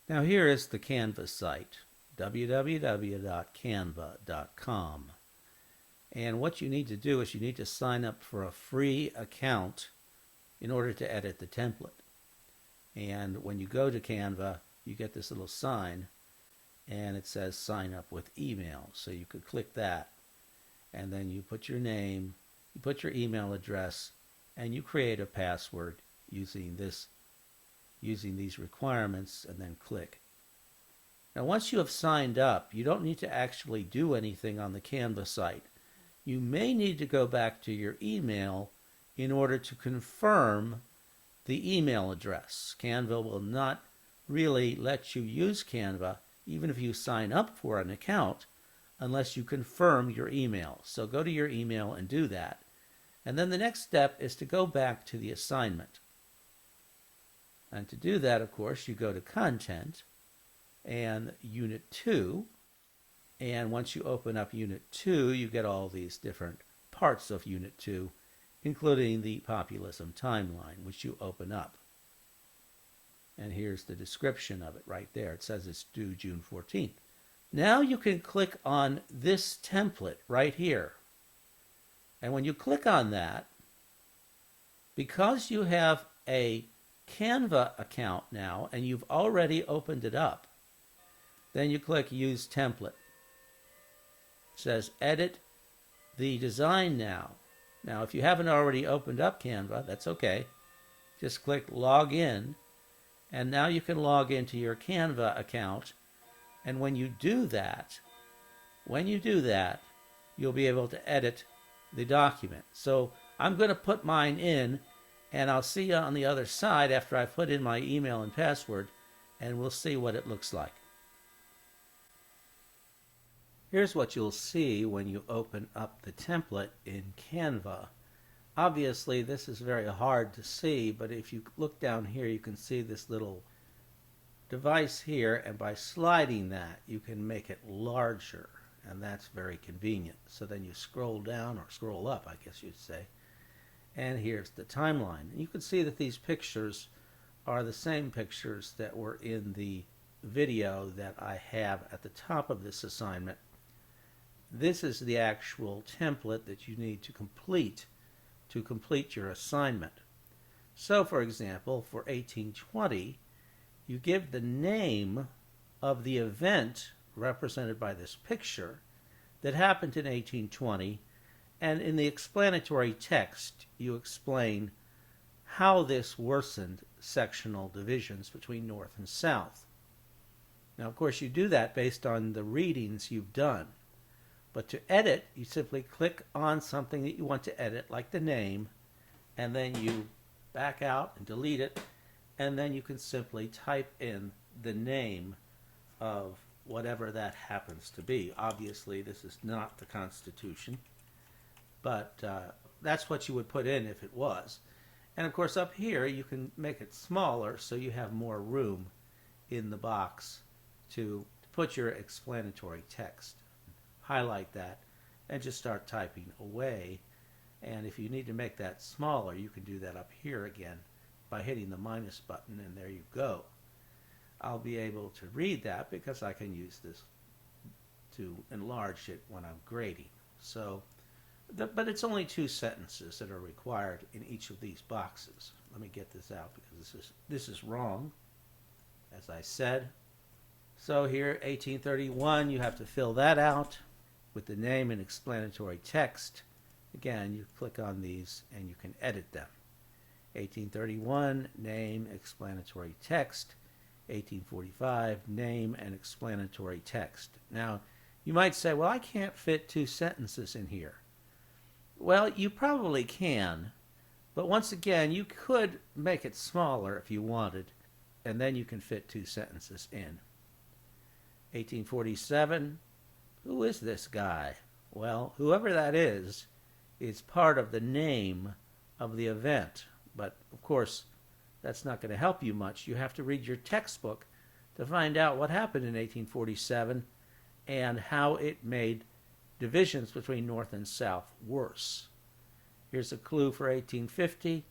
Now here is the Canva site, www.canva.com. And what you need to do is you need to sign up for a free account in order to edit the template. And when you go to Canva, you get this little sign and it says sign up with email. So you could click that and then you put your name, you put your email address, and you create a password using these requirements, and then click. Now once you have signed up, you don't need to actually do anything on the Canva site. You may need to go back to your email in order to confirm the email address. Canva will not really let you use Canva even if you sign up for an account unless you confirm your email. So go to your email and do that. And then the next step is to go back to the assignment. And to do that, of course, you go to Content and Unit 2. And once you open up Unit 2, you get all these different parts of Unit 2, including the populism timeline, which you open up. And here's the description of it right there. It says it's due June 14th. Now you can click on this template right here. And when you click on that, because you have a Canva account now and you've already opened it up, then you click Use Template. It says Edit the design now. Now if you haven't already opened up Canva, that's okay. Just click Log In, and now you can log into your Canva account. And when you do that, you'll be able to edit the document. So I'm going to put mine in, and I'll see you on the other side after I put in my email and password, and we'll see what it looks like. Here's what you'll see when you open up the template in Canva. Obviously, this is very hard to see, but if you look down here, you can see this little device here, and by sliding that, you can make it larger, and that's very convenient. So then you scroll down, or scroll up, I guess you'd say, and here's the timeline. And you can see that these pictures are the same pictures that were in the video that I have at the top of this assignment. This is the actual template that you need to complete your assignment. So for example, for 1820, you give the name of the event represented by this picture that happened in 1820, and in the explanatory text you explain how this worsened sectional divisions between North and South. Now of course you do that based on the readings you've done, but to edit you simply click on something that you want to edit, like the name, and then you back out and delete it, and then you can simply type in the name of whatever that happens to be. Obviously this is not the Constitution, but that's what you would put in if it was. And of course up here you can make it smaller so you have more room in the box to put your explanatory text. Highlight that and just start typing away. And if you need to make that smaller, you can do that up here again by hitting the minus button, and there you go. I'll be able to read that because I can use this to enlarge it when I'm grading. So, but it's only 2 sentences that are required in each of these boxes. Let me get this out because this is wrong, as I said. So here, 1831, you have to fill that out with the name and explanatory text. Again, you click on these and you can edit them. 1831, name, explanatory text. 1845, name and explanatory text. Now, you might say, well, I can't fit 2 sentences in here. Well, you probably can, but once again, you could make it smaller if you wanted, and then you can fit 2 sentences in. 1847, who is this guy? Well, whoever that is part of the name of the event. But of course, that's not going to help you much. You have to read your textbook to find out what happened in 1847 and how it made divisions between North and South worse. Here's a clue for 1850.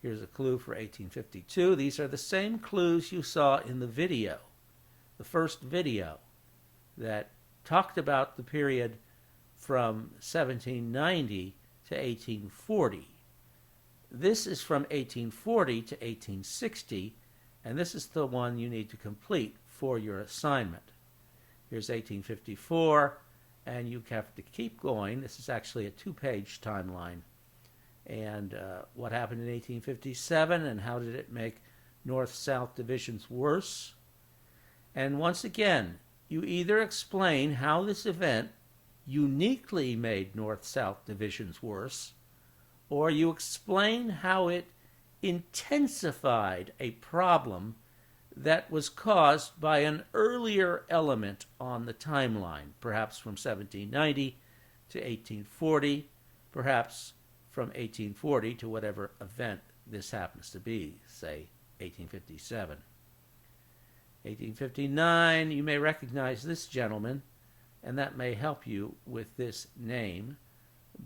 Here's a clue for 1852. These are the same clues you saw in the video. the first video that talked about the period from 1790 to 1840. This is from 1840 to 1860, and this is the one you need to complete for your assignment. Here's 1854, and you have to keep going. This is actually a two-page timeline. And what happened in 1857, and how did it make North-South divisions worse? And once again, you either explain how this event uniquely made North-South divisions worse, or you explain how it intensified a problem that was caused by an earlier element on the timeline, perhaps from 1790 to 1840, perhaps from 1840 to whatever event this happens to be, say 1857. 1859, you may recognize this gentleman, and that may help you with this name,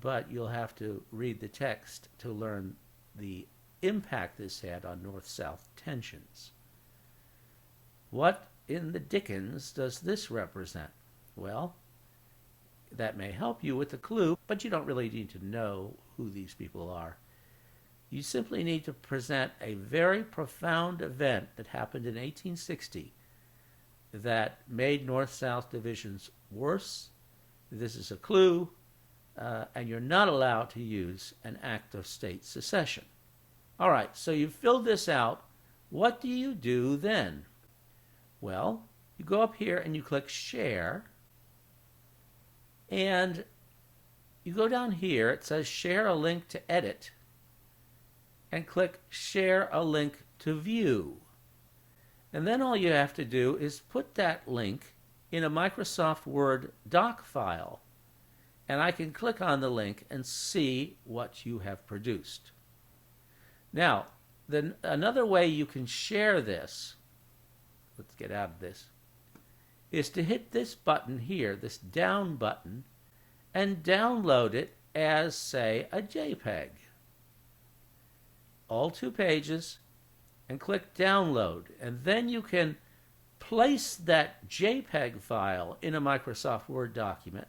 but you'll have to read the text to learn the impact this had on North-South tensions. What in the dickens does this represent? Well, that may help you with the clue, but you don't really need to know who these people are. You simply need to present a very profound event that happened in 1860 that made North-South divisions worse. This is a clue, and you're not allowed to use an act of state secession. All right, so you've filled this out. What do you do then? Well, you go up here and you click Share, and you go down here. It says Share a link to edit, and click Share a link to view. And then all you have to do is put that link in a Microsoft Word doc file, and I can click on the link and see what you have produced. Now, another way you can share this, let's get out of this, is to hit this button here, this down button, and download it as, say, a JPEG. All 2 pages, and click download, and then you can place that JPEG file in a Microsoft Word document,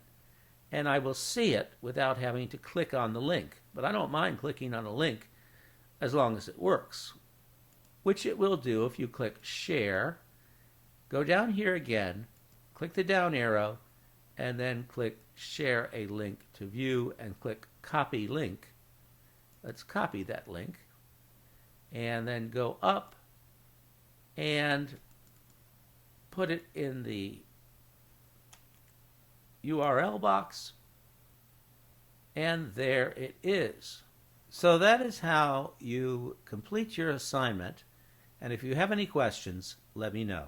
and I will see it without having to click on the link. But I don't mind clicking on a link as long as it works, which it will do if you click Share, go down here again, click the down arrow, and then click Share a link to view, and click Copy Link. Let's copy that link, and then go up and put it in the URL box, and there it is. So that is how you complete your assignment, and if you have any questions, let me know.